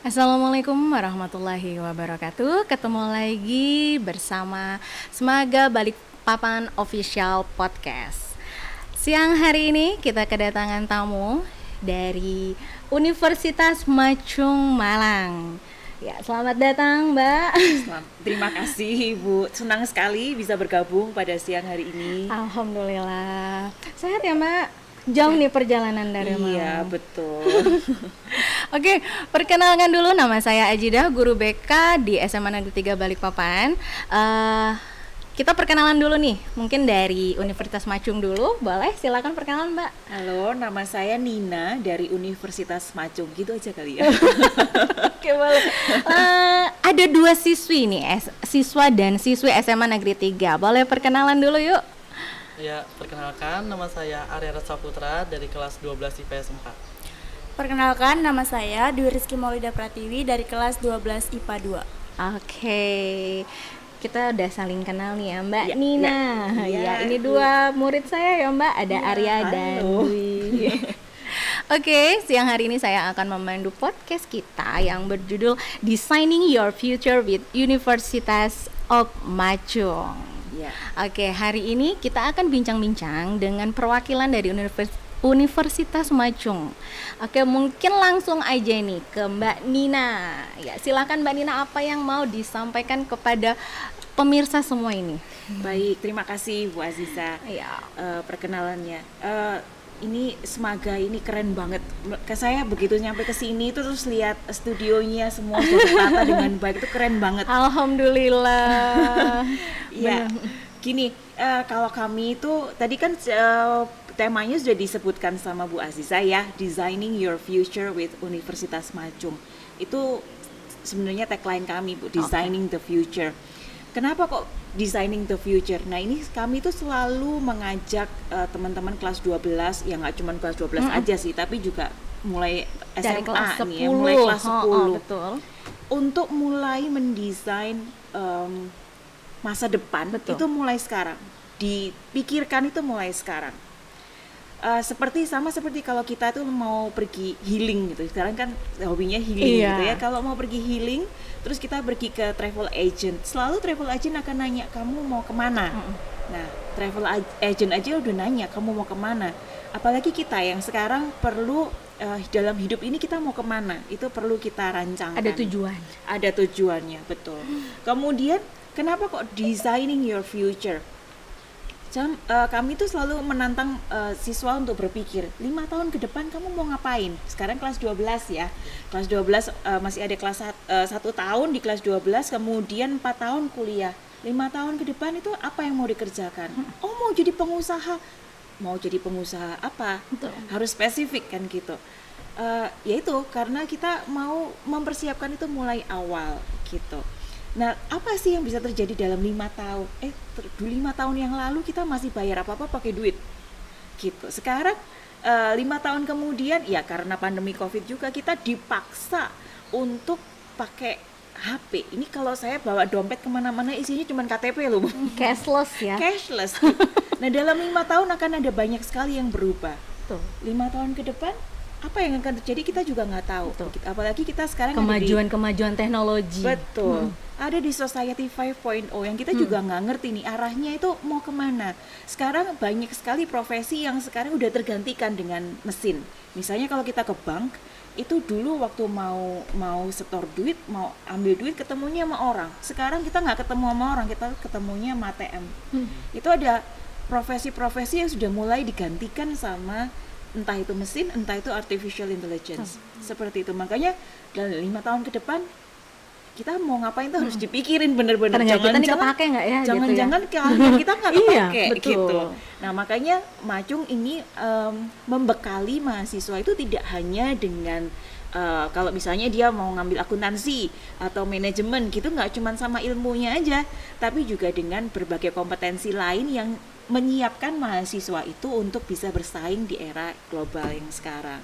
Assalamualaikum warahmatullahi wabarakatuh. Ketemu lagi bersama Semaga Balikpapan Official Podcast. Siang hari ini kita kedatangan tamu dari Universitas Macung Malang. Ya, selamat datang, Mbak. Terima kasih Ibu, senang sekali bisa bergabung pada siang hari ini. Alhamdulillah. Sehat ya, Mbak? Jauh nih perjalanan dari Malang. Iya, betul. Oke, perkenalkan dulu, nama saya Ajidah, guru BK di SMA Negeri 3 Balikpapan. Kita perkenalan dulu nih, mungkin dari Universitas Macung dulu, boleh? Silakan perkenalan, Mbak. Halo, nama saya Nina dari Universitas Macung, gitu aja kali ya. Oke, boleh. Ada dua siswi nih, siswa dan siswi SMA Negeri 3. Boleh perkenalan dulu yuk? Ya, perkenalkan, nama saya Arya Saputra dari kelas 12 IPS 4. Perkenalkan, nama saya Dwi Rizky Maulida Pratiwi dari kelas 12 IPA 2. Oke, kita udah saling kenal nih ya, Mbak Ya, Nina. Ya, ini dua murid saya ya, Mbak. Ada Arya dan halo. Dwi. Oke, siang hari ini saya akan memandu podcast kita yang berjudul Designing Your Future with Universitas of Macung. Ya. Oke, hari ini kita akan bincang-bincang dengan perwakilan dari Universitas Macung. Oke, mungkin langsung aja nih ke Mbak Nina. Ya, silakan Mbak Nina, apa yang mau disampaikan kepada pemirsa semua ini? Baik, terima kasih Bu Aziza. Ya. Perkenalannya. Ini Semaga ini keren banget. Saya begitu nyampe ke sini itu terus lihat studionya semua sudah tertata dengan baik, itu keren banget. Alhamdulillah. Ya, gini, kalau kami itu tadi kan temanya sudah disebutkan sama Bu Aziza ya, Designing Your Future with Universitas Macung. Itu sebenarnya tagline kami, Bu, Designing the Future. Kenapa kok Designing the Future? Nah, ini kami tuh selalu mengajak teman-teman kelas 12, ya nggak cuma kelas 12 aja sih, tapi juga mulai Dari SMA kelas 10. nih ya, mulai kelas 10. Betul. Untuk mulai mendesain masa depan. Betul. Itu mulai sekarang, dipikirkan itu mulai sekarang. Sama seperti kalau kita tuh mau pergi healing gitu, sekarang kan hobinya healing Iya. gitu ya. Kalau mau pergi healing, terus kita pergi ke travel agent, selalu travel agent akan nanya kamu mau kemana. Nah, travel agent aja udah nanya kamu mau kemana, apalagi kita yang sekarang perlu dalam hidup ini kita mau kemana, itu perlu kita rancangkan. Ada tujuan. Ada tujuannya, betul. Kemudian kenapa kok designing your future? Kami tuh selalu menantang siswa untuk berpikir 5 tahun ke depan kamu mau ngapain. Sekarang kelas 12 ya, kelas 12 masih ada kelas 1 tahun di kelas 12, kemudian 4 tahun kuliah. 5 tahun ke depan itu apa yang mau dikerjakan? Oh, mau jadi pengusaha. Mau jadi pengusaha apa? Betul. Harus spesifik kan gitu. Yaitu karena kita mau mempersiapkan itu mulai awal gitu. Nah, apa sih yang bisa terjadi dalam 5 tahun? 5 tahun yang lalu kita masih bayar apa-apa pakai duit gitu. Sekarang 5 tahun kemudian, ya karena pandemi COVID juga, kita dipaksa untuk pakai HP. Ini kalau saya bawa dompet kemana-mana isinya cuma KTP loh, Bu. Cashless ya. Cashless. Nah, dalam 5 tahun akan ada banyak sekali yang berubah. Betul. 5 tahun ke depan apa yang akan terjadi kita juga nggak tahu. Betul. Apalagi kita sekarang Kemajuan teknologi. betul. Ada di Society 5.0 yang kita juga nggak ngerti nih arahnya itu mau kemana. Sekarang banyak sekali profesi yang sekarang udah tergantikan dengan mesin. Misalnya kalau kita ke bank, itu dulu waktu mau setor duit, mau ambil duit ketemunya sama orang. Sekarang kita nggak ketemu sama orang, kita ketemunya sama ATM. Itu ada profesi-profesi yang sudah mulai digantikan sama entah itu mesin, entah itu artificial intelligence. Seperti itu. Makanya dalam 5 tahun ke depan kita mau ngapain tuh harus dipikirin bener-bener. Tenaga kita nih kepake nggak ya? Jangan-jangan kita nggak Iya, kepake betul. gitu. Nah, makanya Macung ini membekali mahasiswa itu tidak hanya dengan kalau misalnya dia mau ngambil akuntansi atau manajemen gitu, nggak cuma sama ilmunya aja, tapi juga dengan berbagai kompetensi lain yang menyiapkan mahasiswa itu untuk bisa bersaing di era global yang sekarang.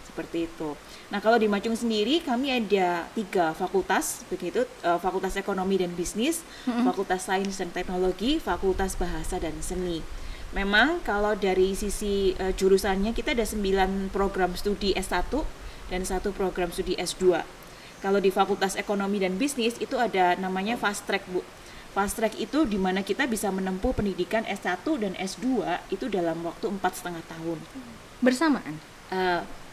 Seperti itu. Nah, kalau di Macung sendiri kami ada 3 fakultas begitu, Fakultas Ekonomi dan Bisnis, Fakultas Sains dan Teknologi, Fakultas Bahasa dan Seni. Memang kalau dari sisi jurusannya kita ada 9 program studi S1 dan 1 program studi S2. Kalau di Fakultas Ekonomi dan Bisnis itu ada namanya fast track, Bu. Fast track itu di mana kita bisa menempuh pendidikan S1 dan S2 itu dalam waktu 4,5 tahun. Bersamaan.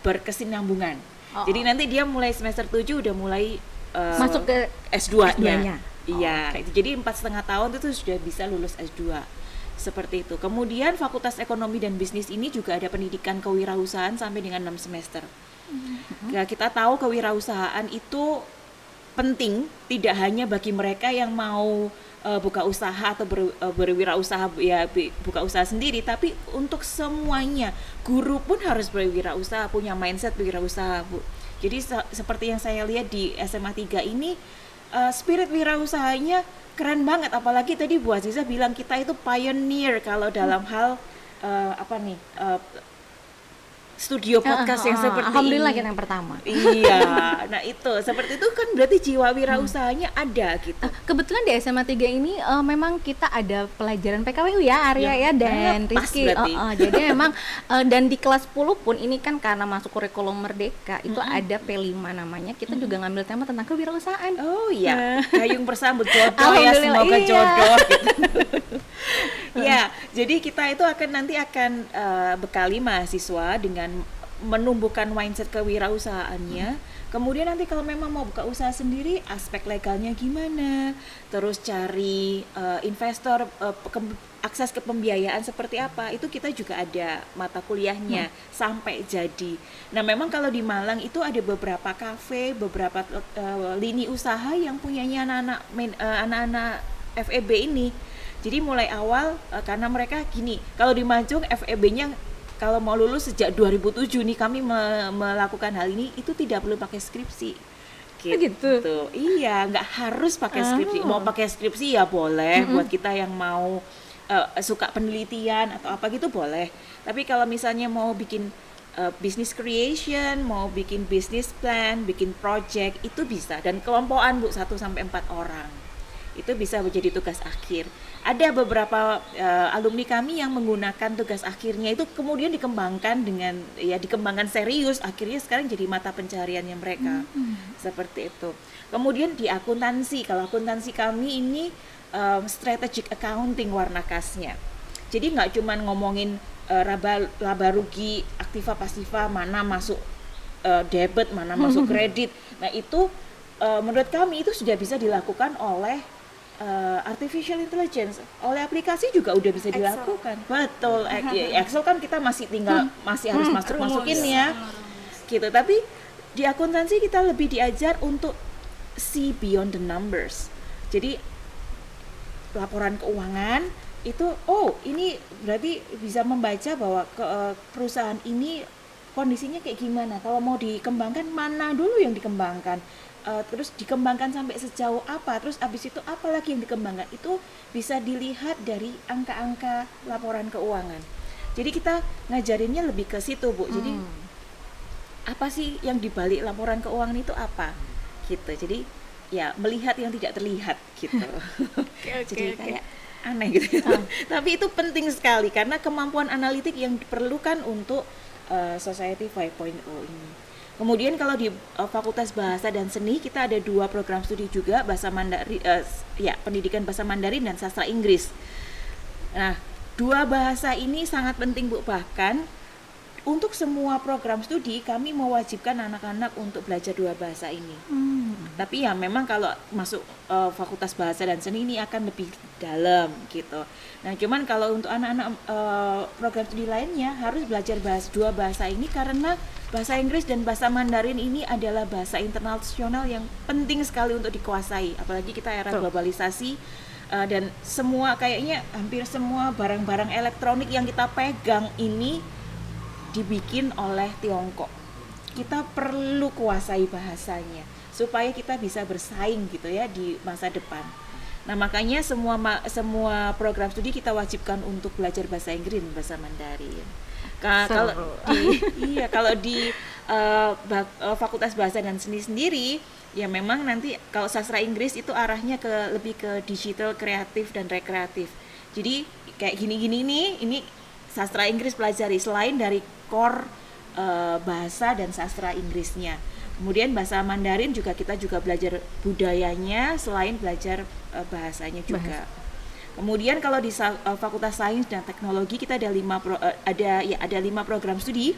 Berkesinambungan. Oh. Jadi nanti dia mulai semester 7 udah mulai Masuk ke S2-nya. S2-nya. Iya, jadi 4,5 tahun itu sudah bisa lulus S2. Seperti itu. Kemudian Fakultas Ekonomi dan Bisnis ini juga ada pendidikan kewirausahaan sampai dengan 6 semester. Ya, kita tahu kewirausahaan itu penting tidak hanya bagi mereka yang mau buka usaha atau berwirausaha, ya buka usaha sendiri, tapi untuk semuanya. Guru pun harus berwirausaha, punya mindset wirausaha, Bu. Jadi seperti yang saya lihat di SMA 3 ini, spirit wirausahanya keren banget. Apalagi tadi Bu Aziza bilang kita itu pioneer kalau dalam hal studio podcast yang seperti Alhamdulillah ini. kita yang pertama. Iya, nah itu seperti itu kan berarti jiwa wirausahanya ada gitu. Kebetulan di SMA 3 ini memang kita ada pelajaran PKWU ya, Arya ya dan pas Rizky. berarti. Jadi memang dan di kelas 10 pun ini kan karena masuk kurikulum Merdeka itu ada P5 namanya. Kita juga ngambil tema tentang kewirausahaan. Oh iya, gayung bersambut jodoh ya, Alhamdulillah, semoga iya. jodoh gitu. Ya, jadi kita itu akan bekali mahasiswa dengan menumbuhkan mindset kewirausahaannya. Kemudian nanti kalau memang mau buka usaha sendiri, aspek legalnya gimana, terus cari investor, akses ke pembiayaan seperti apa, itu kita juga ada mata kuliahnya sampai jadi. Nah memang kalau di Malang itu ada beberapa kafe, beberapa lini usaha yang punyanya anak-anak FEB ini. Jadi mulai awal karena mereka gini, kalau di Majung FEB-nya kalau mau lulus sejak 2007 nih kami melakukan hal ini, itu tidak perlu pakai skripsi. Gitu. Iya, nggak harus pakai skripsi. Mau pakai skripsi ya boleh, buat kita yang mau suka penelitian atau apa gitu boleh. Tapi kalau misalnya mau bikin business creation, mau bikin business plan, bikin project, itu bisa. Dan kelompokan Bu 1 sampai 4 orang. Itu bisa menjadi tugas akhir. Ada beberapa alumni kami yang menggunakan tugas akhirnya itu kemudian dikembangkan dikembangkan serius, akhirnya sekarang jadi mata pencahariannya mereka. Seperti itu. Kemudian di akuntansi, kalau akuntansi kami ini strategic accounting warna khasnya. Jadi nggak cuma ngomongin laba rugi, aktiva pasiva, mana masuk debit, mana masuk kredit. Nah itu menurut kami itu sudah bisa dilakukan oleh artificial intelligence, oleh aplikasi juga udah bisa dilakukan. Betul. Excel kan kita masih harus masukin ya. Gitu. Tapi di akuntansi kita lebih diajar untuk see beyond the numbers. Jadi laporan keuangan itu ini berarti bisa membaca bahwa perusahaan ini kondisinya kayak gimana. Kalau mau dikembangkan mana dulu yang dikembangkan. Terus dikembangkan sampai sejauh apa, terus abis itu apa lagi yang dikembangkan, itu bisa dilihat dari angka-angka laporan keuangan. Jadi kita ngajarinnya lebih ke situ Bu. Jadi apa sih yang dibalik laporan keuangan itu apa gitu. Jadi ya melihat yang tidak terlihat gitu. Jadi kayak aneh gitu. Tapi itu penting sekali karena kemampuan analitik yang diperlukan untuk Society 5.0 ini. Kemudian kalau di Fakultas Bahasa dan Seni kita ada 2 program studi juga, bahasa Mandarin, pendidikan bahasa Mandarin dan sastra Inggris. Nah, 2 bahasa ini sangat penting Bu, bahkan untuk semua program studi kami mewajibkan anak-anak untuk belajar 2 bahasa ini. Tapi ya memang kalau masuk Fakultas Bahasa dan Seni ini akan lebih dalam gitu. Nah, cuman kalau untuk anak-anak program studi lainnya harus belajar 2 bahasa ini karena bahasa Inggris dan bahasa Mandarin ini adalah bahasa internasional yang penting sekali untuk dikuasai. Apalagi kita era globalisasi dan kayaknya hampir semua barang-barang elektronik yang kita pegang ini dibikin oleh Tiongkok. Kita perlu kuasai bahasanya supaya kita bisa bersaing gitu ya di masa depan. Nah, makanya semua program studi kita wajibkan untuk belajar bahasa Inggris dan bahasa Mandarin. Kalau di Fakultas Bahasa dan Seni sendiri ya memang nanti kalau sastra Inggris itu arahnya lebih ke digital, kreatif dan rekreatif. Jadi kayak gini-gini nih, ini sastra Inggris pelajari selain dari core bahasa dan sastra Inggrisnya. Kemudian bahasa Mandarin juga kita juga belajar budayanya selain belajar bahasanya juga. Kemudian kalau di Fakultas Sains dan Teknologi kita ada 5 program studi.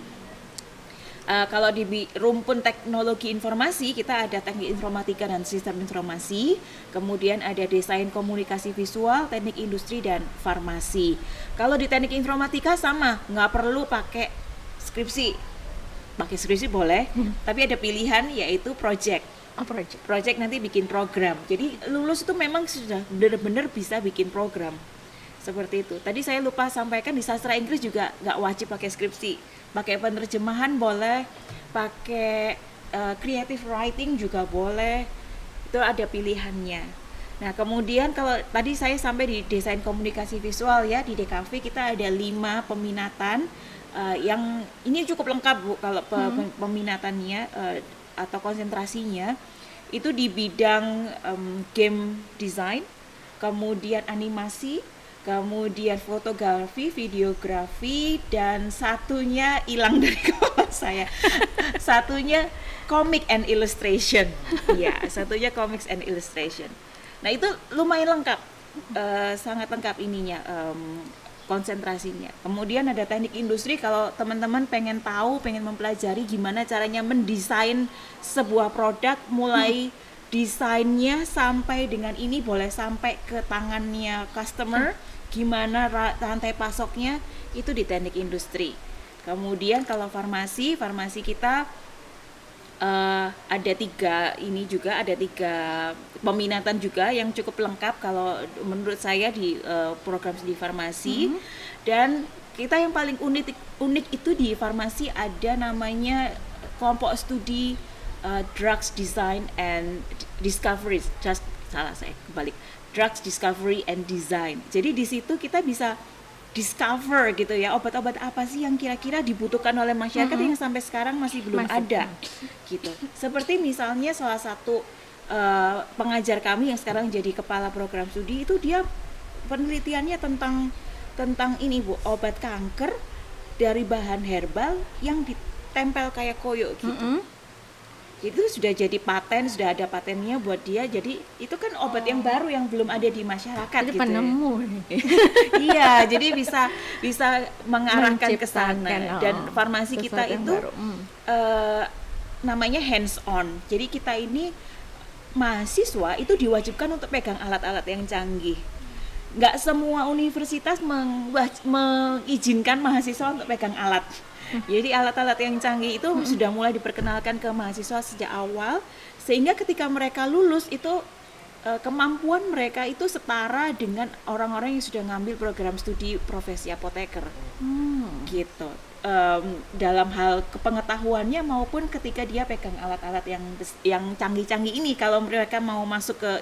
Kalau di rumpun teknologi informasi kita ada teknik informatika dan sistem informasi, kemudian ada desain komunikasi visual, teknik industri dan farmasi. Kalau di teknik informatika sama, nggak perlu pakai skripsi boleh, tapi ada pilihan yaitu project. Project nanti bikin program. Jadi lulus itu memang sudah benar-benar bisa bikin program. Seperti itu. Tadi saya lupa sampaikan di sastra Inggris juga nggak wajib pakai skripsi. Pakai penerjemahan boleh, pakai creative writing juga boleh. Itu ada pilihannya. Nah, kemudian kalau tadi saya sampai di desain komunikasi visual ya, di DKV kita ada 5 peminatan yang ini cukup lengkap Bu kalau peminatannya atau konsentrasinya itu di bidang game design, kemudian animasi, kemudian fotografi, videografi, dan satunya hilang dari kepala saya. Satunya comic and illustration. Ya, satunya comics and illustration. Nah, itu lumayan lengkap. Sangat lengkap ininya konsentrasinya. Kemudian ada teknik industri kalau teman-teman pengen tahu, pengen mempelajari gimana caranya mendesain sebuah produk mulai desainnya sampai dengan ini boleh sampai ke tangannya customer. Gimana rantai pasoknya itu di teknik industri. Kemudian kalau farmasi kita ada 3 peminatan juga yang cukup lengkap kalau menurut saya di program studi farmasi. Dan kita yang paling unik itu di farmasi ada namanya kelompok studi drugs design and discovery. Drugs discovery and design. Jadi di situ kita bisa discover gitu ya, obat-obat apa sih yang kira-kira dibutuhkan oleh masyarakat yang sampai sekarang masih belum ada gitu. Seperti misalnya salah satu pengajar kami yang sekarang jadi kepala program studi itu dia penelitiannya tentang ini Bu, obat kanker dari bahan herbal yang ditempel kayak koyo gitu. Itu sudah jadi paten, sudah ada patennya buat dia. Jadi itu kan obat yang baru yang belum ada di masyarakat. Jadi gitu penemu. Iya, jadi bisa mengarahkan ke sana. Dan farmasi kita itu namanya hands on. Jadi kita ini mahasiswa itu diwajibkan untuk pegang alat-alat yang canggih. Nggak semua universitas mengizinkan mahasiswa untuk pegang alat. Jadi alat-alat yang canggih itu sudah mulai diperkenalkan ke mahasiswa sejak awal, sehingga ketika mereka lulus itu kemampuan mereka itu setara dengan orang-orang yang sudah ngambil program studi profesi apoteker. Gitu. Dalam hal kepengetahuannya maupun ketika dia pegang alat-alat yang canggih-canggih ini, kalau mereka mau masuk ke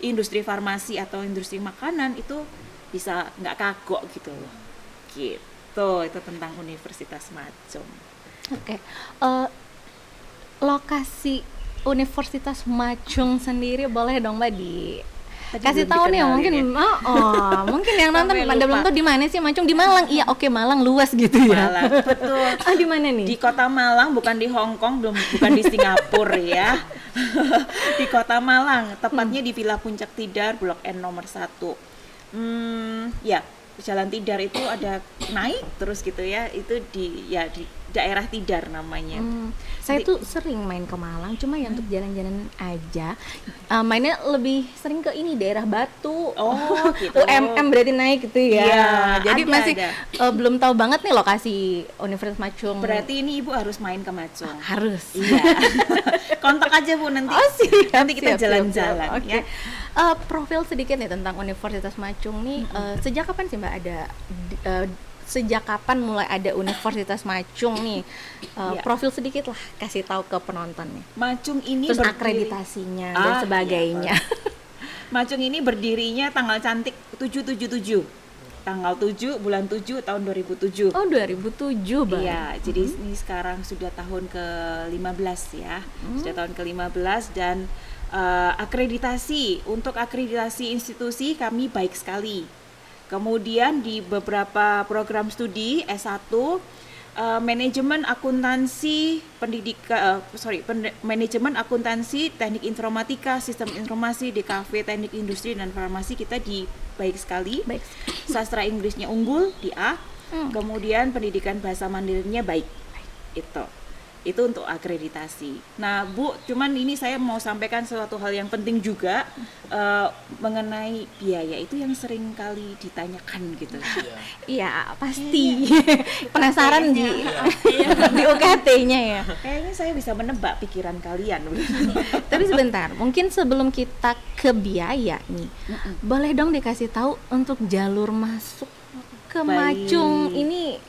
industri farmasi atau industri makanan itu bisa nggak kagok gitu loh. Gitu. Itu tentang Universitas Machung. Oke. Lokasi Universitas Machung sendiri boleh dong Mbak kasih tahu nih ya, mungkin mungkin yang nonton pada belum tahu di mana sih Machung. Di Malang. Iya, oke, Malang luas gitu ya. Malang, betul. Di mana nih? Di Kota Malang, bukan di Hong Kong, bukan di Singapura ya. Di Kota Malang, tepatnya di Villa Puncak Tidar, Blok N nomor 1. Ya, Jalan Tidar itu ada naik terus gitu ya, itu di daerah Tidar namanya. Saya tuh sering main ke Malang, cuma ya untuk jalan-jalan aja. Mainnya lebih sering ke ini daerah Batu. Gitu. UMM berarti naik gitu ya. Iya, jadi masih belum tahu banget nih lokasi Universitas Machung. Berarti ini Ibu harus main ke Machung. Harus. Iya. Kontak aja Bu nanti. Nanti kita jalan-jalan ya. Profil sedikit nih tentang Universitas Machung nih. Sejak kapan sih Mbak ada sejak kapan mulai ada Universitas Machung nih? Profil sedikit lah, kasih tahu ke penonton nih. Machung ini terus akreditasinya dan sebagainya. Machung ini berdirinya tanggal cantik 777. Tanggal 7 bulan 7 tahun 2007. Oh, 2007 Bang. Iya, jadi ini sekarang sudah tahun ke-15 ya. Sudah tahun ke-15 dan untuk akreditasi institusi kami baik sekali. Kemudian di beberapa program studi S1 manajemen akuntansi manajemen akuntansi, teknik informatika, sistem informasi, DKV, teknik industri dan farmasi kita di baik sekali. Baik. Sastra Inggrisnya unggul di A. Kemudian pendidikan bahasa Mandarinnya baik. Itu untuk akreditasi. Nah, Bu, cuman ini saya mau sampaikan suatu hal yang penting juga mengenai biaya itu yang sering kali ditanyakan gitu. Iya, pasti. Penasaran di UKT-nya ya. Kayaknya saya bisa menebak pikiran kalian. Tapi sebentar, mungkin sebelum kita ke biaya nih, boleh dong dikasih tahu untuk jalur masuk ke Baik. Macung ini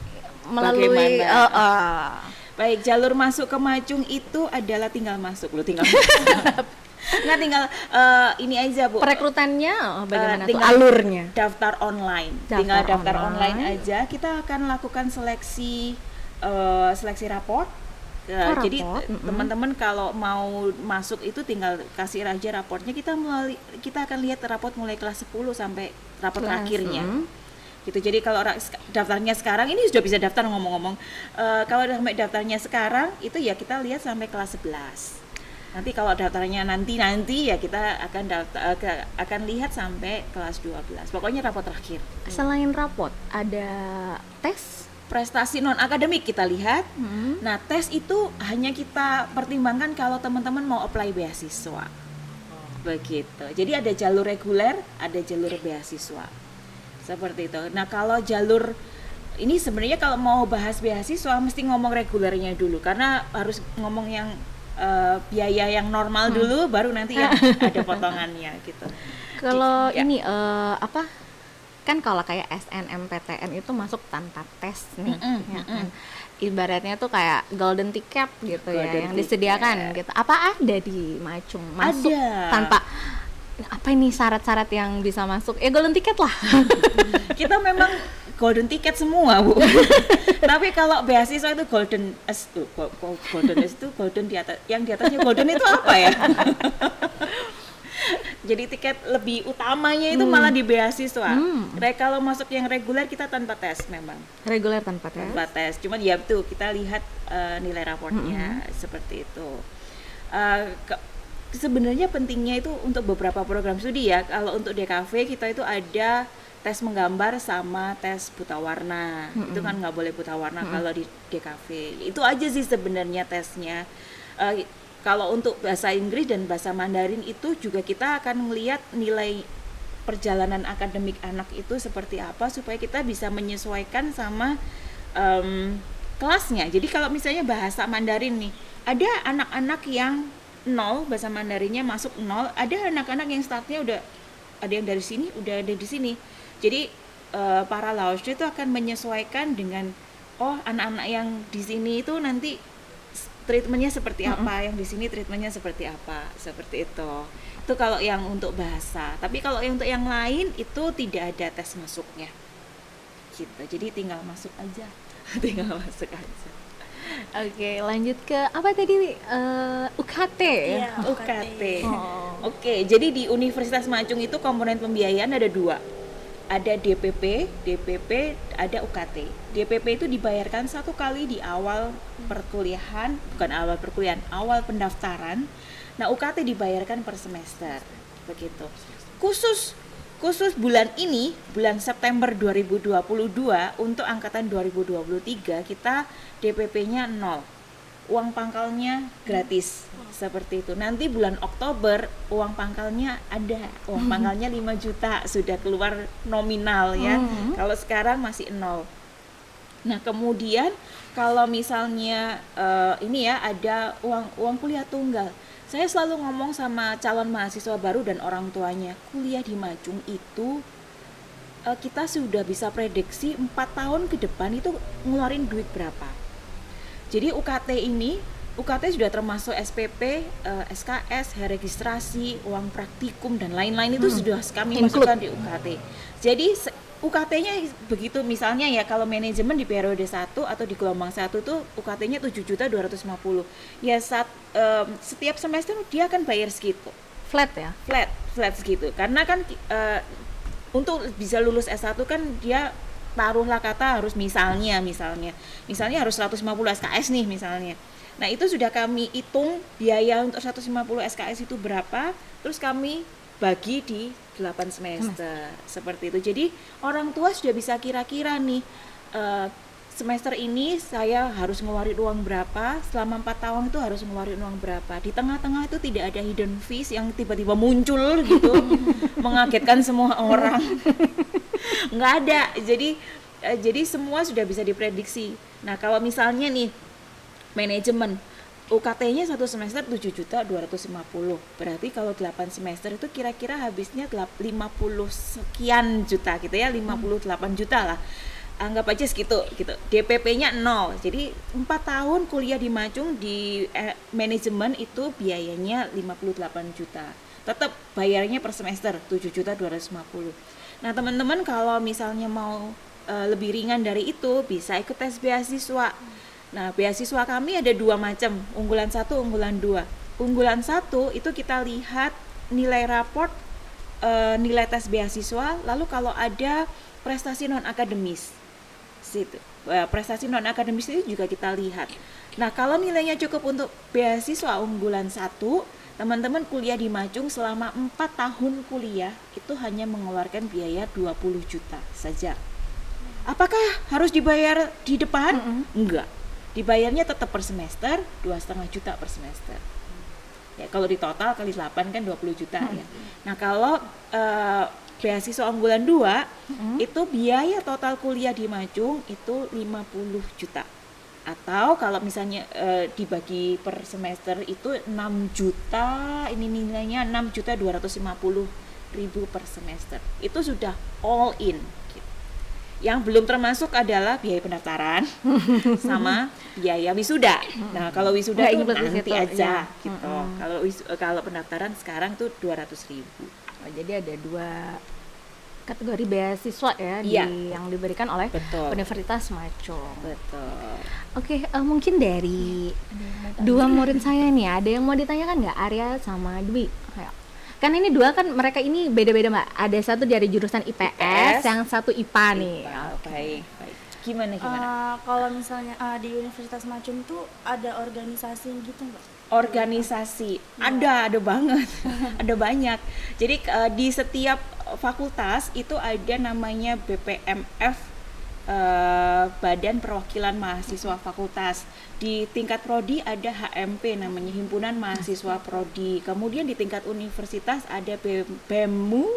melalui Bagaimana? Baik, jalur masuk ke Macung itu adalah tinggal masuk. Nggak tinggal ini aja, Bu. perekrutannya bagaimana tuh tinggal alurnya? Daftar online. Tinggal daftar online aja. Kita akan lakukan seleksi raport. Jadi raport. teman-teman kalau mau masuk itu tinggal kasih aja raportnya. Kita akan lihat raport mulai kelas 10 sampai raport terakhirnya. Gitu. Jadi kalau daftarnya sekarang ini sudah bisa daftar ngomong-ngomong. Kalau sampai daftarnya sekarang itu ya kita lihat sampai kelas 11. Nanti kalau daftarnya nanti ya kita akan lihat sampai kelas 12. Pokoknya raport terakhir. Selain raport, ada tes? Prestasi non akademik kita lihat. Nah, tes itu hanya kita pertimbangkan kalau teman-teman mau apply beasiswa. Begitu. Jadi ada jalur reguler, ada jalur beasiswa. Seperti itu. Nah, kalau jalur ini sebenarnya kalau mau bahas beasiswa mesti ngomong regulernya dulu karena harus ngomong yang biaya yang normal dulu baru nanti yang ada potongannya gitu. Kalau ini kan kalau kayak SNMPTN itu masuk tanpa tes nih, ya kan? Ibaratnya tuh kayak golden ticket gitu Golden yang disediakan gitu. Apa ada di Macung masuk Ada. tanpa apa ini syarat-syarat yang bisa masuk? Golden ticket lah. Kita memang golden ticket semua, Bu. Tapi kalau beasiswa itu golden S tuh, golden S itu golden di atas, yang di atasnya golden itu apa ya? Jadi tiket lebih utamanya itu malah di beasiswa. Kalau masuk yang reguler kita tanpa tes memang. Reguler tanpa tes. Tanpa tes. Cuman ya tuh kita lihat nilai raportnya seperti itu. Sebenarnya pentingnya itu untuk beberapa program studi ya. Kalau untuk DKV kita itu ada tes menggambar sama tes buta warna. Itu kan nggak boleh buta warna kalau di DKV. Itu aja sih sebenarnya tesnya. Kalau untuk bahasa Inggris dan bahasa Mandarin itu juga kita akan melihat nilai perjalanan akademik anak itu seperti apa supaya kita bisa menyesuaikan sama kelasnya. Jadi kalau misalnya bahasa Mandarin nih, ada anak-anak yang 0 bahasa Mandarinnya masuk 0, ada anak-anak yang startnya udah ada yang dari sini, udah ada di sini. Jadi para laoshi itu akan menyesuaikan dengan anak-anak yang di sini itu nanti treatmentnya seperti apa, yang di sini treatmentnya seperti apa, seperti itu. Itu kalau yang untuk bahasa. Tapi kalau yang untuk yang lain itu tidak ada tes masuknya. Gitu. Jadi tinggal masuk aja. Tinggal masuk aja. Oke, lanjut ke apa tadi? UKT ya? Iya, UKT. Oke, jadi di Universitas Macung itu komponen pembiayaan ada 2. Ada DPP, ada UKT. DPP itu dibayarkan 1 kali di awal perkuliahan, bukan awal perkuliahan, awal pendaftaran. Nah, UKT dibayarkan per semester. Begitu. Khusus bulan ini, bulan September 2022 untuk angkatan 2023 kita DPP-nya 0. Uang pangkalnya gratis. Seperti itu. Nanti bulan Oktober uang pangkalnya ada. Uang pangkalnya 5 juta sudah keluar nominal ya. Kalau sekarang masih 0. Nah, kemudian kalau misalnya ini ya ada uang kuliah tunggal. Saya selalu ngomong sama calon mahasiswa baru dan orang tuanya, kuliah di Macung itu kita sudah bisa prediksi 4 tahun ke depan itu ngeluarin duit berapa. Jadi UKT sudah termasuk SPP, SKS, registrasi, uang praktikum dan lain-lain itu sudah kami masukkan di UKT. Jadi UKT-nya begitu misalnya ya kalau manajemen di periode 1 atau di gelombang 1 itu UKT-nya 7.250.000. Ya setiap semester dia akan bayar segitu. Flat ya? Flat segitu. Karena kan untuk bisa lulus S1 kan dia taruhlah kata harus misalnya harus 150 SKS nih misalnya. Nah, itu sudah kami hitung biaya untuk 150 SKS itu berapa, terus kami bagi di 8 semester. Seperti itu. Jadi orang tua sudah bisa kira-kira nih semester ini saya harus ngeluarin uang berapa, selama 4 tahun itu harus ngeluarin uang berapa. Di tengah-tengah itu tidak ada hidden fees yang tiba-tiba muncul gitu mengagetkan semua orang. Nggak ada. Jadi semua sudah bisa diprediksi. Nah, kalau misalnya nih manajemen UKT-nya satu semester 7.250.000. Berarti kalau 8 semester itu kira-kira habisnya 50 sekian juta gitu ya, 58 juta lah. Anggap aja segitu gitu. DPP-nya 0. Jadi 4 tahun kuliah di Macung di manajemen itu biayanya 58 juta. Tetap bayarnya per semester 7.250.000. Nah, teman-teman kalau misalnya mau lebih ringan dari itu bisa ikut tes beasiswa. Nah, beasiswa kami ada 2 macam, unggulan 1, unggulan 2. Unggulan 1 itu kita lihat nilai raport, nilai tes beasiswa, lalu kalau ada prestasi non-akademis. Prestasi non-akademis itu juga kita lihat. Nah, kalau nilainya cukup untuk beasiswa unggulan 1, teman-teman kuliah di Macung selama 4 tahun kuliah itu hanya mengeluarkan biaya 20 juta saja. Apakah harus dibayar di depan? Enggak. Dibayarnya tetap per semester, 2,5 juta per semester. Ya, kalau di total kali 8 kan 20 juta ya. Nah, kalau beasiswa unggulan 2 itu biaya total kuliah di Macung itu 50 juta. Atau kalau misalnya dibagi per semester itu 6 juta, ini nilainya 6.250.000 per semester. Itu sudah all in. Yang belum termasuk adalah biaya pendaftaran sama biaya wisuda. Nah, kalau wisuda itu nanti aja ya. gitu. Kalau pendaftaran sekarang tuh 200.000. Oh, jadi ada 2 kategori beasiswa ya yang diberikan oleh Universitas Macung. Betul. Oke, mungkin dari 2 murid saya nih, ada yang mau ditanyakan nggak, Arya sama Dwi? Kan ini 2 kan mereka ini beda-beda Mbak. Ada satu dari jurusan IPS, yang satu IPA nih. Baik. Gimana? Kalau misalnya di Universitas Macung tuh ada organisasi gitu nggak? Organisasi ada banget. Ada banyak. Jadi di setiap fakultas itu ada namanya BPMF, Badan Perwakilan Mahasiswa Fakultas. Di tingkat prodi ada HMP, namanya Himpunan Mahasiswa Prodi. Kemudian di tingkat universitas ada BEMU,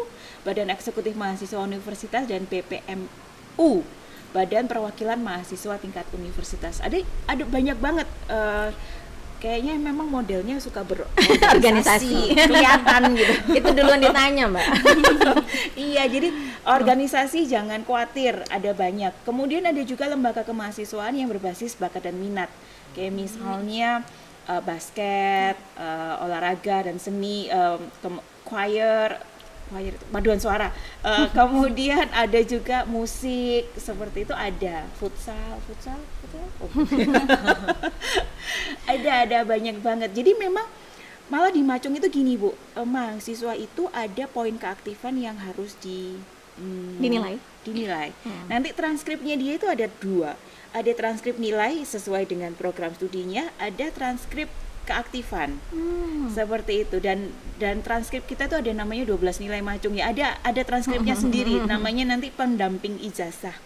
Badan Eksekutif Mahasiswa Universitas, dan BPMU, Badan Perwakilan Mahasiswa Tingkat Universitas. Ada banyak banget. Kayaknya memang modelnya suka berorganisasi, kelihatan gitu. Itu duluan ditanya Mbak. Iya, jadi organisasi jangan khawatir, ada banyak. Kemudian ada juga lembaga kemahasiswaan yang berbasis bakat dan minat. Kayak misalnya basket, olahraga dan seni, choir, paduan suara. Kemudian ada juga musik, seperti itu ada. Futsal. Oh. ada banyak banget. Jadi memang malah di Macung itu gini Bu, mahasiswa itu ada poin keaktifan yang harus dinilai. Nanti transkripnya dia itu ada 2. Ada transkrip nilai sesuai dengan program studinya, ada transkrip keaktifan. Seperti itu, dan transkrip kita tuh ada namanya 12 nilai Macung ya. Ada transkripnya sendiri, namanya nanti pendamping ijazah.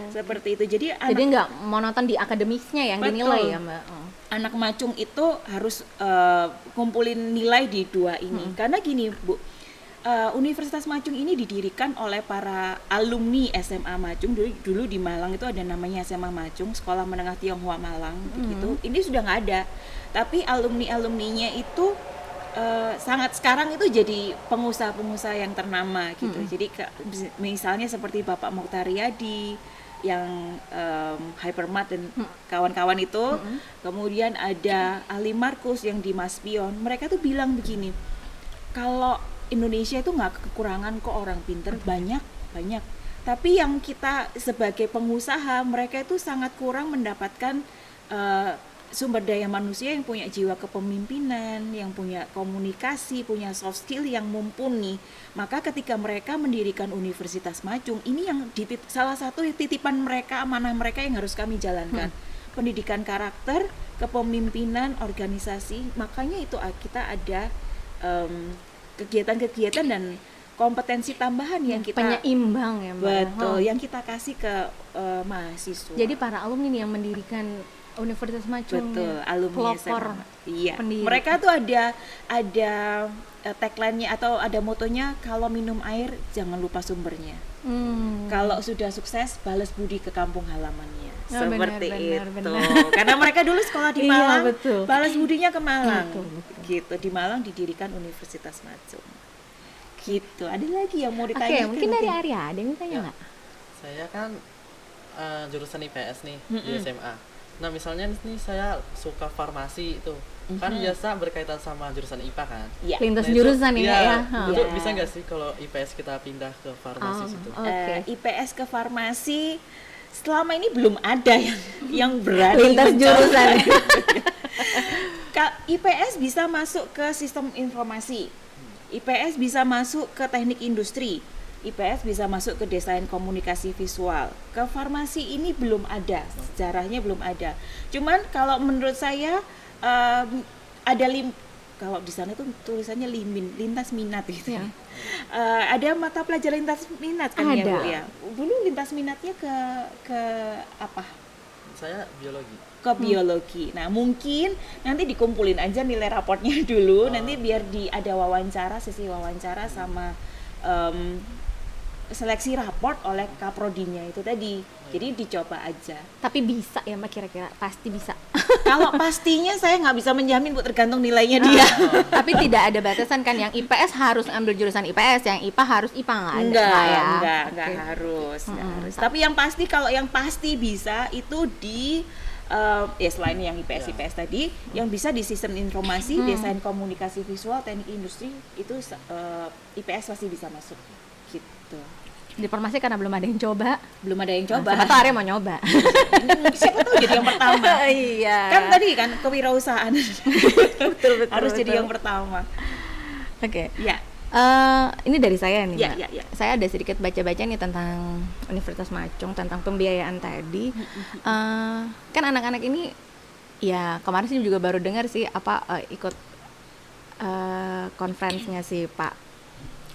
Seperti itu. Jadi nggak monoton di akademisnya yang dinilai ya Mbak. Anak Macung itu harus kumpulin nilai di 2 ini. Karena gini Bu, Universitas Macung ini didirikan oleh para alumni SMA Macung. Dulu di Malang itu ada namanya SMA Macung, Sekolah Menengah Tionghoa Malang gitu. Ini sudah nggak ada. Tapi alumninya itu sangat sekarang itu jadi pengusaha-pengusaha yang ternama gitu. Jadi misalnya seperti Bapak Mokhtar Riyadi yang Hypermart dan kawan-kawan itu. Kemudian ada Ali Markus yang di Maspion. Mereka tuh bilang begini, kalau Indonesia itu nggak kekurangan kok orang pinter, banyak. Tapi yang kita sebagai pengusaha, mereka itu sangat kurang mendapatkan sumber daya manusia yang punya jiwa kepemimpinan, yang punya komunikasi, punya soft skill yang mumpuni. Maka ketika mereka mendirikan Universitas Majung, ini yang salah satu titipan mereka, amanah mereka yang harus kami jalankan. Pendidikan karakter, kepemimpinan, organisasi. Makanya itu kita ada kegiatan-kegiatan dan kompetensi tambahan yang kita penyeimbang ya Mbak. betul, yang kita kasih ke mahasiswa. Jadi para alumni nih yang mendirikan Universitas Majung. Betul, alumni pelopor SMA. Iya. pendiri. Mereka tuh ada tagline-nya atau ada motonya, kalau minum air jangan lupa sumbernya. Kalau sudah sukses balas budi ke kampung halamannya. Oh, Seperti benar, itu. benar. Karena mereka dulu sekolah di Iya, Malang, betul. balas budinya ke Malang. Betul, betul. Gitu. Di Malang didirikan Universitas Majung. Gitu. Ada lagi yang mau Oke, ditanyakan? mungkin dari nanti? Arya ada yang ditanya Ya. nggak? Saya kan jurusan IPS nih di SMA. Nah misalnya nih saya suka farmasi itu, kan biasa berkaitan sama jurusan IPA kan. Iya. Lintas Nah, itu- jurusan ini iya, ya. Itu Iya. bisa nggak sih kalau IPS kita pindah ke farmasi situ? Oke. IPS ke farmasi selama ini belum ada yang berani Lintas mencoba. jurusan. IPS bisa masuk ke sistem informasi, IPS bisa masuk ke teknik industri, IPS bisa masuk ke desain komunikasi visual. Ke farmasi ini belum ada, sejarahnya belum ada. Cuman kalau menurut saya ada kalau di sana tuh tulisannya lintas minat gitu Ya. Ada mata pelajaran lintas minat kan ya Ada. Bu ya. Dulu lintas minatnya ke apa? Saya biologi. Ke biologi. Nah, mungkin nanti dikumpulin aja nilai raportnya dulu, nanti biar ada wawancara, sesi wawancara sama seleksi raport oleh kaprodinya itu tadi. Jadi dicoba aja. Tapi bisa ya Mbak, kira-kira pasti bisa. Kalau pastinya saya nggak bisa menjamin Bu, tergantung nilainya dia. Tapi tidak ada batasan kan, yang IPS harus ambil jurusan IPS, yang IPA harus IPA nggak ada. Enggak Oke. harus, nggak harus. Tapi yang pasti, kalau yang pasti bisa itu di ya selain yang IPS tadi, yang bisa di sistem informasi, desain komunikasi visual, teknik industri itu IPS pasti bisa masuk gitu. Di farmasi karena belum ada yang coba. Belum ada yang Siapa coba. tahu Arya mau nyoba. Siapa tahu jadi yang pertama. Iya. Kan tadi kan kewirausahaan. betul, Harus jadi betul. yang pertama. Oke. Ya. Ini dari saya nih, Ya, Mbak. ya, ya. Saya ada sedikit baca-baca nih tentang Universitas Majung, tentang pembiayaan tadi. Kan anak-anak ini, ya kemarin sih juga baru dengar sih ikut konferensinya si Pak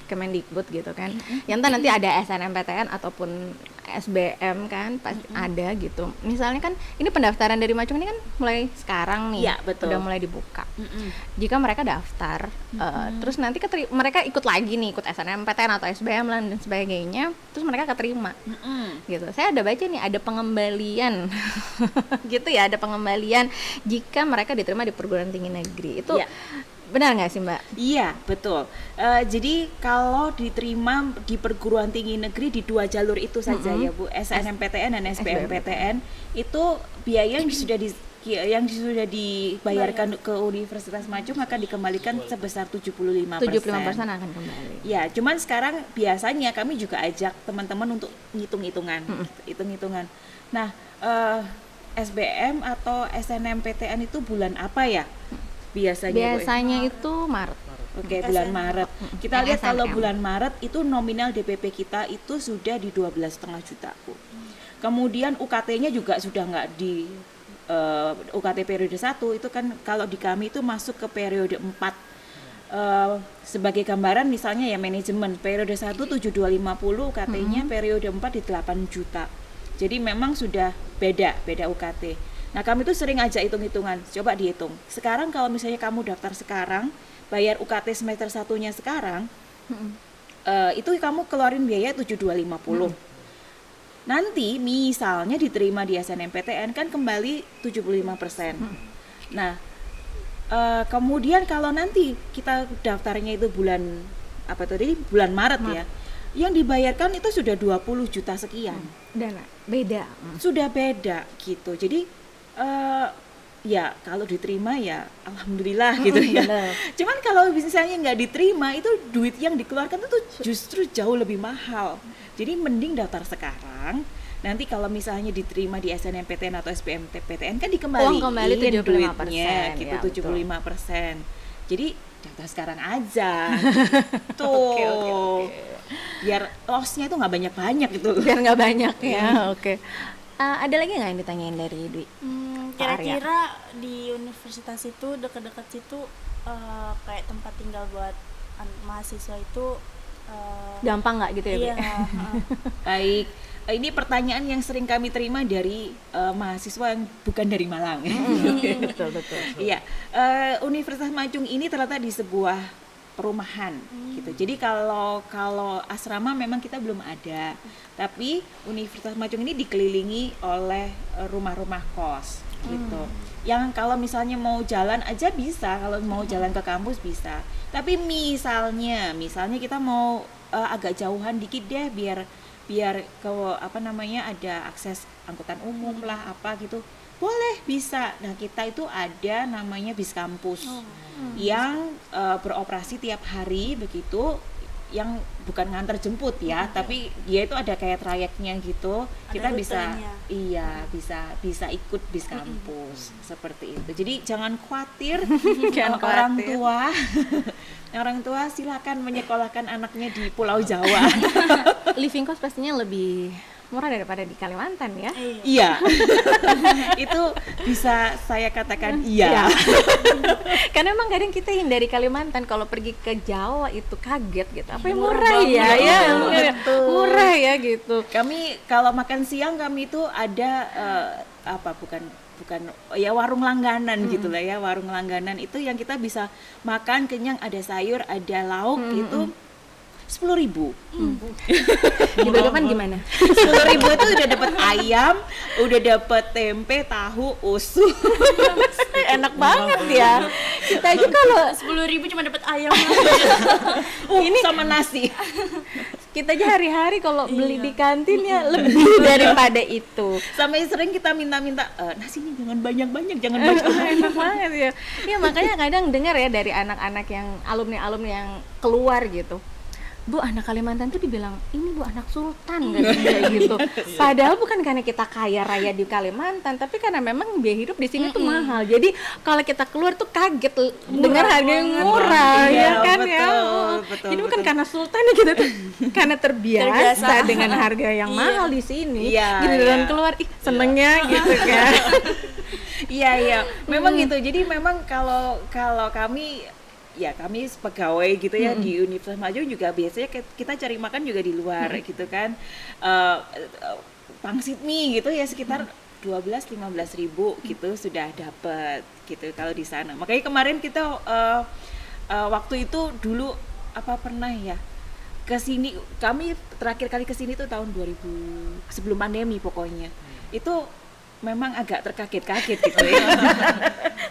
Kemendikbud gitu kan. Yang nanti ada SNMPTN ataupun SBM kan pasti ada gitu. Misalnya kan ini pendaftaran dari Majung ini kan mulai sekarang nih. Iya, betul. Udah mulai dibuka. Jika mereka daftar, terus nanti mereka ikut lagi nih, ikut SNMPTN atau SBM dan sebagainya, terus mereka keterima. Gitu. Saya ada baca nih ada pengembalian. gitu ya, ada pengembalian jika mereka diterima di perguruan tinggi negeri. Itu Iya. benar nggak sih Mbak? Iya, betul. Jadi kalau diterima di perguruan tinggi negeri di dua jalur itu saja ya Bu, SNMPTN dan SBMPTN, itu biaya yang sudah dibayarkan ke Universitas Majung akan dikembalikan sebesar 75%. 75% akan kembali. Ya, cuman sekarang biasanya kami juga ajak teman-teman untuk hitung-hitungan. Nah, SBM atau SNMPTN itu bulan apa ya? Biasanya Bu, ya? Biasanya itu Maret. Oke, bulan Maret. Kita Yang lihat kalau SNM. bulan Maret itu nominal DPP kita itu sudah di 12,5 juta, Bu. Kemudian UKT-nya juga sudah nggak di UKT periode 1 itu kan kalau di kami itu masuk ke periode 4. Sebagai gambaran misalnya ya manajemen periode 1 7250 UKT-nya, periode 4 di 8 juta. Jadi memang sudah beda UKT. Nah, kami tuh sering ajak hitung-hitungan, coba dihitung. Sekarang kalau misalnya kamu daftar sekarang, bayar UKT semester 1-nya sekarang, itu kamu keluarin biaya 7250. Nanti misalnya diterima di SNMPTN kan kembali 75%. Nah, kemudian kalau nanti kita daftarnya itu bulan bulan Maret ya, yang dibayarkan itu sudah 20 juta sekian. Dana beda. Sudah beda gitu. Jadi ya kalau diterima ya alhamdulillah gitu ya. Benar. Cuman kalau misalnya nggak diterima, itu duit yang dikeluarkan itu justru jauh lebih mahal. Jadi mending daftar sekarang, nanti kalau misalnya diterima di SNMPTN atau SBMPTN kan dikembaliin Uang kembali 75%, duitnya gitu, ya, betul. 75%. Jadi daftar sekarang aja. Tuh. Oke. Biar loss-nya itu nggak banyak-banyak gitu. Biar nggak banyak ya. Oke. Ada lagi nggak yang ditanyain dari Dwi? Pak Arya? Kira-kira di universitas itu dekat-dekat situ kayak tempat tinggal buat mahasiswa itu Gampang nggak gitu ya, Dwi? iya, Baik, ini pertanyaan yang sering kami terima dari mahasiswa yang bukan dari Malang. Betul. Iya, Universitas Majung ini terletak di sebuah perumahan gitu. Jadi kalau asrama memang kita belum ada, tapi Universitas Majung ini dikelilingi oleh rumah-rumah kos gitu. Yang kalau misalnya mau jalan aja bisa, kalau mau jalan ke kampus bisa. Tapi misalnya kita mau agak jauhan dikit deh biar ke ada akses angkutan umum lah apa gitu. Boleh, bisa. Nah, kita itu ada namanya bis kampus yang beroperasi tiap hari begitu, yang bukan nganter jemput ya, tapi dia itu ada kayak trayeknya gitu. Ada Kita bisa rutenya. bisa ikut bis kampus seperti itu. Jadi jangan khawatir. Jangan orang khawatir. tua orang tua silakan menyekolahkan anaknya di Pulau Jawa. Living cost pastinya lebih murah daripada di Kalimantan ya. Iya. Itu bisa saya katakan iya. Karena emang kadang kita hindari Kalimantan, kalau pergi ke Jawa itu kaget gitu. Apa yang Murah murah ya? banget. Ya, Betul. murah ya gitu. Kami kalau makan siang kami itu ada bukan ya warung langganan gitu lah ya, warung langganan itu yang kita bisa makan kenyang, ada sayur, ada lauk itu 10.000. Di Balikpapan gimana? 10.000 itu udah dapat ayam, udah dapat tempe, tahu, usus. Enak banget ya. Kita aja kalau 10.000 cuma dapat ayam. Ini sama nasi. kita aja hari-hari kalau beli di kantin ya lebih daripada itu. Sampai sering kita minta-minta nasinya jangan banyak-banyak, jangan banyak. Enak banget ya. Iya, makanya kadang dengar ya dari anak-anak yang alumni-alumni yang keluar gitu. Bu, anak Kalimantan tuh dibilang, ini bu anak sultan kayak gitu. Padahal bukan karena kita kaya raya di Kalimantan, tapi karena memang biaya hidup di sini tuh mahal. Jadi kalau kita keluar tuh kaget dengar harga yang murah, Iya, ya kan ya. betul, Jadi bukan betul. karena sultan ya kita tuh karena terbiasa Terbiasa. dengan harga yang mahal di sini. Iya, Giliran iya. keluar, senengnya gitu kan. Iya, memang gitu. Jadi memang kalau kami pegawai gitu ya di Universitas Majung juga biasanya kita cari makan juga di luar gitu kan. Pangsit mie gitu ya sekitar 12-15 ribu gitu sudah dapat gitu kalau di sana. Makanya kemarin kita waktu itu dulu pernah ya ke sini, kami terakhir kali ke sini tuh tahun 2000 sebelum pandemi pokoknya. Itu memang agak terkaget-kaget gitu ya.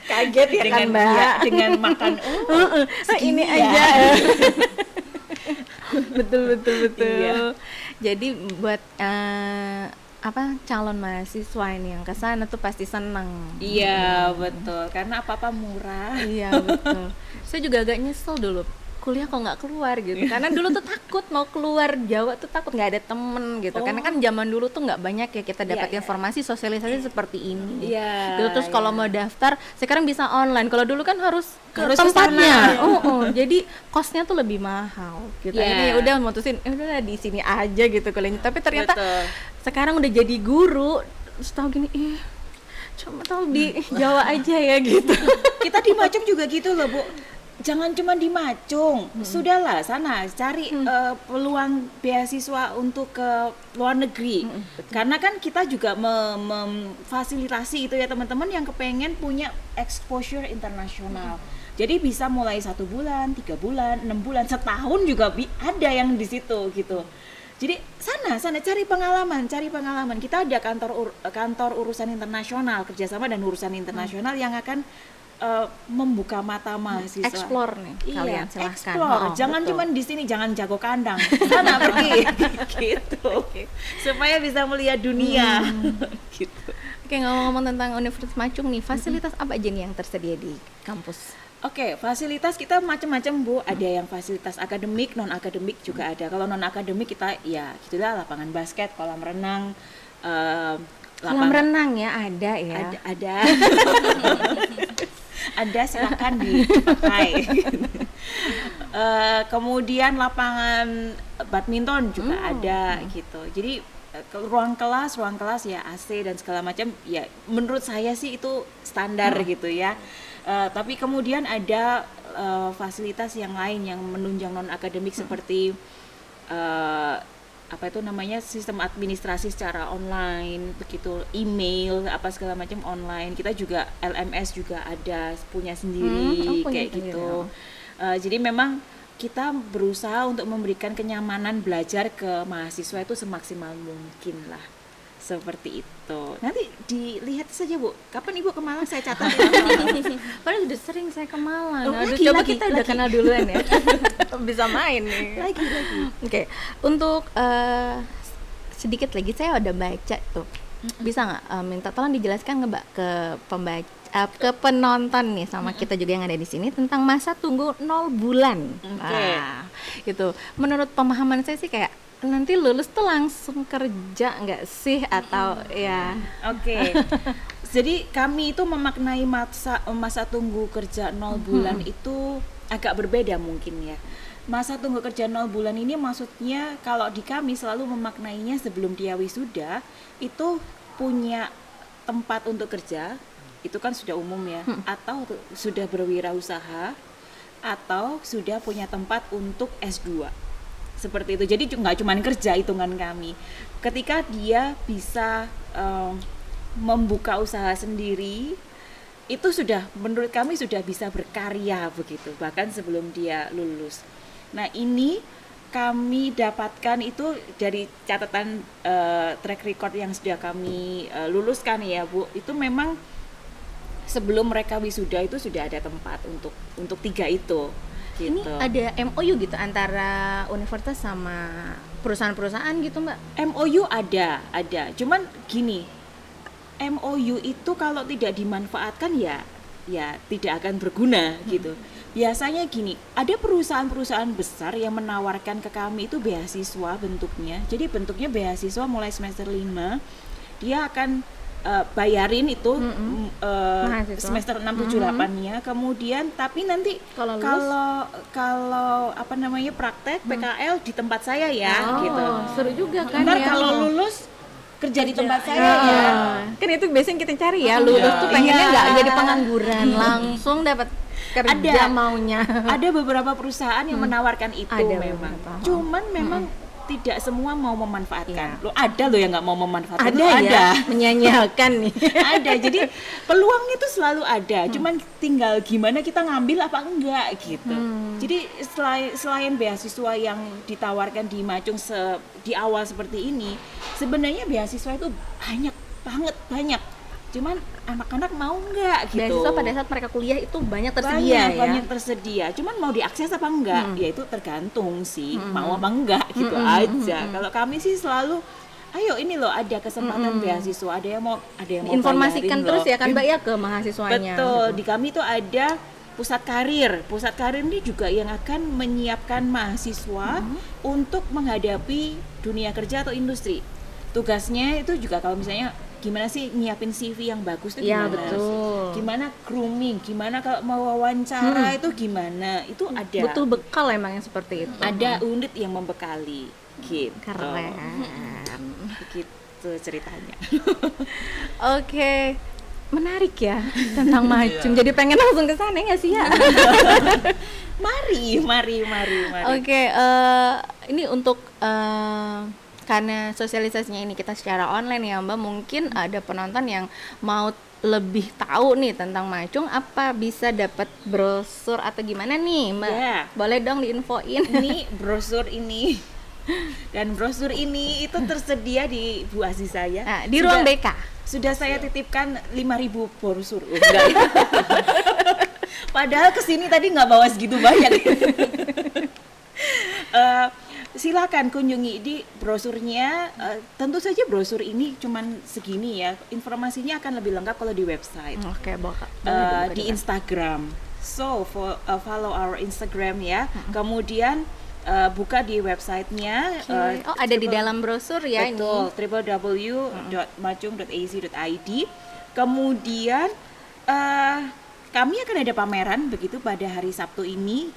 Kaget ya kan, Mbak. Ya, dengan makan Ini ya. aja. betul. Iya. Jadi buat calon mahasiswa ini yang ke sana tuh pasti seneng. Iya, betul. Karena apa-apa murah. Iya, betul. Saya juga agak nyesel dulu kuliah kok nggak keluar gitu, karena dulu tuh takut mau keluar Jawa tuh takut nggak ada temen gitu, karena kan zaman dulu tuh nggak banyak ya kita dapat informasi sosialisasi seperti ini. Iya. Gitu, terus kalau mau daftar sekarang bisa online, kalau dulu kan harus ke Harus ke tempatnya. sana. Jadi kosnya tuh lebih mahal gitu. Iya. Akhirnya udah mutusin udah di sini aja gitu kuliahnya. Tapi ternyata Betul. sekarang udah jadi guru, terus tahu gini, cuma tahu di Jawa aja ya gitu. Kita di Majung juga gitu loh, Bu. Jangan cuma di Majung, sudahlah sana cari peluang beasiswa untuk ke luar negeri. Karena kan kita juga memfasilitasi itu ya teman-teman yang kepengen punya exposure internasional. Jadi bisa mulai 1 bulan, 3 bulan, 6 bulan, setahun juga ada yang di situ gitu. Jadi sana cari pengalaman. Kita ada kantor urusan internasional, kerjasama dan urusan internasional yang akan membuka mata mahasiswa. Explore nih kalian, silahkan. Explore. Jangan betul. cuma di sini, jangan jago kandang. Sana pergi gitu. Supaya bisa melihat dunia. Gitu. Oke, ngomong-ngomong tentang Universitas Majung nih, fasilitas apa aja nih yang tersedia di kampus? Oke, fasilitas kita macam-macam, Bu. Ada yang fasilitas akademik, non akademik juga ada. Kalau non akademik kita ya gitulah, lapangan basket, kolam renang, eh, Kolam renang ya ada ya. ada ada silakan dipakai. Kemudian lapangan badminton juga ada gitu. Jadi ruang kelas ya AC dan segala macam ya menurut saya sih itu standar gitu ya. Tapi kemudian ada fasilitas yang lain yang menunjang non akademik seperti apa itu namanya sistem administrasi secara online begitu, email apa segala macam online. Kita juga LMS juga ada punya sendiri punya kayak sendiri, gitu. Jadi memang kita berusaha untuk memberikan kenyamanan belajar ke mahasiswa itu semaksimal mungkin lah, seperti itu. Nanti dilihat saja Bu, kapan Ibu ke Malang saya catat ya. Padahal udah sering saya ke Malang. Oh, Aduh, lagi, coba lagi, kita udah lagi. kenal duluan ya. Bisa main nih. lagi. Oke, untuk sedikit lagi saya udah baca tuh. Bisa nggak minta tolong dijelaskan nggak Mbak ke pembaca ke penonton nih sama kita juga yang ada di sini tentang masa tunggu 0 bulan. Oke. Nah, itu menurut pemahaman saya sih kayak nanti lulus tuh langsung kerja nggak sih atau ya Oke. Jadi kami itu memaknai masa tunggu kerja 0 bulan itu agak berbeda mungkin ya. Masa tunggu kerja 0 bulan ini maksudnya kalau di kami selalu memaknainya sebelum dia wisuda itu punya tempat untuk kerja, itu kan sudah umum ya, atau sudah berwirausaha atau sudah punya tempat untuk S2. Seperti itu. Jadi nggak cuma kerja hitungan kami. Ketika dia bisa membuka usaha sendiri, itu sudah menurut kami sudah bisa berkarya begitu, bahkan sebelum dia lulus. Nah, ini kami dapatkan itu dari catatan track record yang sudah kami luluskan ya Bu. Itu memang sebelum mereka wisuda itu sudah ada tempat untuk 3 itu. Gitu. ini ada MOU gitu antara universitas sama perusahaan-perusahaan gitu Mbak. MOU ada. Cuman gini, MOU itu kalau tidak dimanfaatkan ya tidak akan berguna gitu. Biasanya gini, ada perusahaan-perusahaan besar yang menawarkan ke kami itu beasiswa bentuknya. Jadi bentuknya beasiswa mulai semester 5, dia akan bayarin itu semester 6, 7, 8-nya. Kemudian tapi nanti Kalau lulus? kalau apa namanya praktek PKL di tempat saya ya gitu. Seru juga kan Ntar ya. kalau lulus kerja di tempat saya ya. Kan itu biasanya kita cari ya, lulus tuh pengennya Iya. nggak jadi pengangguran, langsung dapat kerja maunya. Ada beberapa perusahaan yang menawarkan itu Ada memang. beberapa. Cuman memang tidak semua mau memanfaatkan. Loh, ada loh yang nggak mau memanfaatkan. Ada Loh, ya, menyanyiakan nih. Ada. Jadi peluangnya itu selalu ada. Cuman tinggal gimana kita ngambil apa enggak gitu. Jadi selain beasiswa yang ditawarkan di Macung di awal seperti ini, sebenarnya beasiswa itu banyak. Cuman anak-anak mau enggak gitu. Beasiswa pada saat mereka kuliah itu banyak tersedia ya. Banyak tersedia. Cuman mau diakses apa enggak? Ya itu tergantung sih, mau apa enggak gitu aja. Kalau kami sih selalu ayo ini loh ada kesempatan beasiswa, ada yang mau Informasikan bayarin terus loh. ya kan Mbak ya ke mahasiswanya. Betul, gitu. di kami tuh ada pusat karir. Pusat karir ini juga yang akan menyiapkan mahasiswa untuk menghadapi dunia kerja atau industri. Tugasnya itu juga kalau misalnya gimana sih nyiapin CV yang bagus itu Iya, gimana? betul. Gimana grooming? Gimana kalau mau wawancara itu gimana? Itu ada. Butuh bekal emang yang seperti itu. Ada unit yang membekali gitu. Keren. Begitu ceritanya. Oke. Menarik ya tentang Macung. Jadi pengen langsung ke sana nggak sih ya? Mari. Oke, ini untuk karena sosialisasinya ini kita secara online ya Mbak, mungkin ada penonton yang mau lebih tahu nih tentang Macung, apa bisa dapat brosur atau gimana nih Mbak? Ya. Boleh dong diinfoin. Ini brosur ini dan brosur ini itu tersedia di Bu Aziz saya. Nah, di ruang BK. Sudah saya titipkan 5.000 brosur. Oh, enggak. Padahal kesini tadi nggak bawa segitu banyak. Silakan kunjungi di brosurnya. Tentu saja brosur ini cuman segini ya. Informasinya akan lebih lengkap kalau di website. Oke, Di Instagram. So follow our Instagram ya. Kemudian buka di websitenya. Oh, ada di dalam brosur ya Betul, ini. www.macung.ac.id. Kemudian kami akan ada pameran begitu pada hari Sabtu ini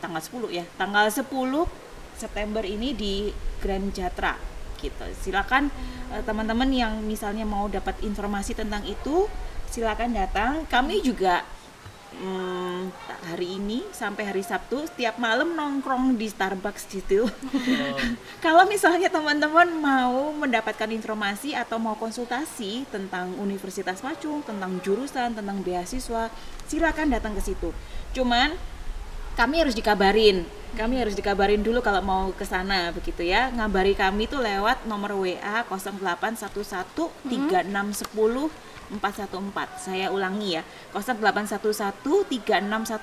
tanggal 10 ya, tanggal 10 September ini di Grand Jatra gitu. Silakan teman-teman yang misalnya mau dapat informasi tentang itu, silakan datang. Kami juga hari ini sampai hari Sabtu setiap malam nongkrong di Starbucks gitu. Kalau misalnya teman-teman mau mendapatkan informasi atau mau konsultasi tentang Universitas Macung, tentang jurusan, tentang beasiswa, silakan datang ke situ. Cuman kami harus dikabarin dulu kalau mau ke sana begitu ya. Ngabari kami tuh lewat nomor WA 0811 3610 414. Saya ulangi ya, 0811 3610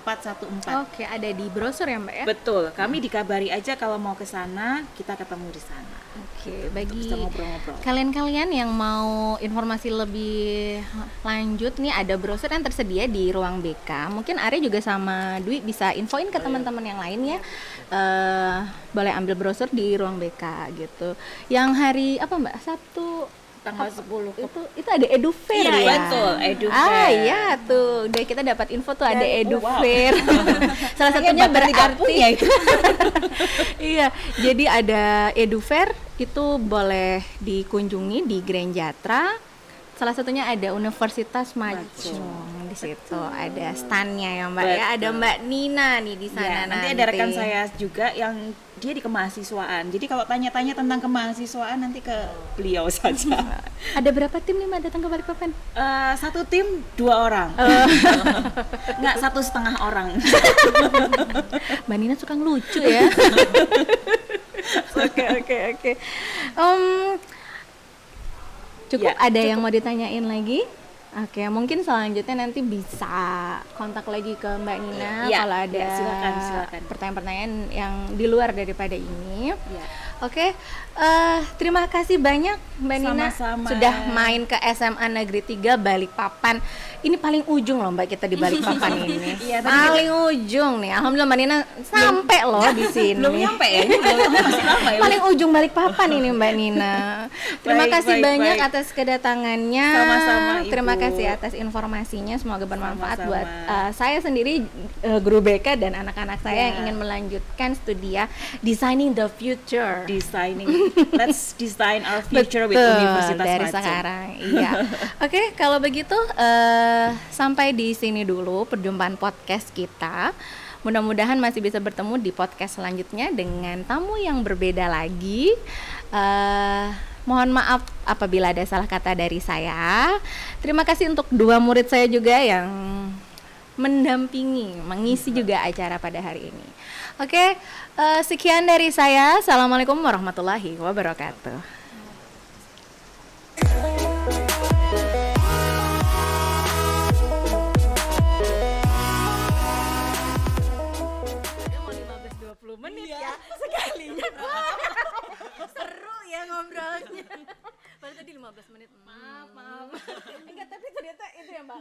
414. Oke, ada di brosur ya Mbak ya? Betul, kami dikabari aja kalau mau ke sana, kita ketemu di sana. Oke, bagi Bisa ngobrol-ngobrol. kalian-kalian yang mau informasi lebih lanjut nih, ada brosur yang tersedia di ruang BK. Mungkin Arya juga sama Dwi bisa infoin ke teman-teman yang lain ya. Boleh ambil brosur di ruang BK gitu. Yang hari apa Mbak? Sabtu Tanggal 10 itu ada edu fair Iya, ya. betul, edu Ah fair. iya tuh, udah kita dapat info tuh ada Dan- edu wow. fair. Salah Saya satunya bahkan tidak berarti punya itu. iya, jadi ada edu fair itu boleh dikunjungi di Grand Jatra. Salah satunya ada Universitas Macung di situ. Ada stand-nya ya Mbak ya. Ada Betul. Mbak Nina nih di sana Ya, nanti ada rekan saya juga yang dia di kemahasiswaan. Jadi kalau tanya-tanya tentang kemahasiswaan nanti ke beliau saja. Ada berapa tim nih Mbak datang ke Balikpapan? Satu tim 2 orang. Nggak 1,5 orang. Mbak Nina suka ngelucu ya. Oke. Cukup Ya, ada yang mau ditanyain lagi? Oke, mungkin selanjutnya nanti bisa kontak lagi ke Mbak Nina Ya, kalau ada ya, silakan. pertanyaan-pertanyaan yang di luar daripada ini. Ya. Oke, terima kasih banyak Mbak Nina Sama-sama. sudah main ke SMA Negeri 3 Balikpapan. Ini paling ujung loh Mbak kita di Balikpapan ini. Iya, tadi paling ujung nih. Alhamdulillah Mbak Nina sampai loh di sini. Belum nyampe ya? Ini masih lama ya. Paling ujung Balikpapan ini Mbak Nina. Terima Baik, kasih baik, banyak baik. atas kedatangannya. Sama-sama, Ibu. Terima kasih atas informasinya. Semoga bermanfaat Sama-sama. buat saya sendiri, guru BK dan anak-anak saya Ya. yang ingin melanjutkan studi Designing the Future. Let's design our future with Betul, Universitas dari Macung. sekarang. Iya. Oke, kalau begitu sampai di sini dulu perjumpaan podcast kita. Mudah-mudahan masih bisa bertemu di podcast selanjutnya dengan tamu yang berbeda lagi. Mohon maaf apabila ada salah kata dari saya. Terima kasih untuk 2 murid saya juga yang mendampingi, mengisi juga acara pada hari ini. Oke, sekian dari saya. Assalamualaikum warahmatullahi wabarakatuh. Mau 15-20 menit ya sekalinya. Seru ya ngobrolnya. Baru tadi 15 menit. Maaf. Enggak, tapi ternyata itu ya Mbak.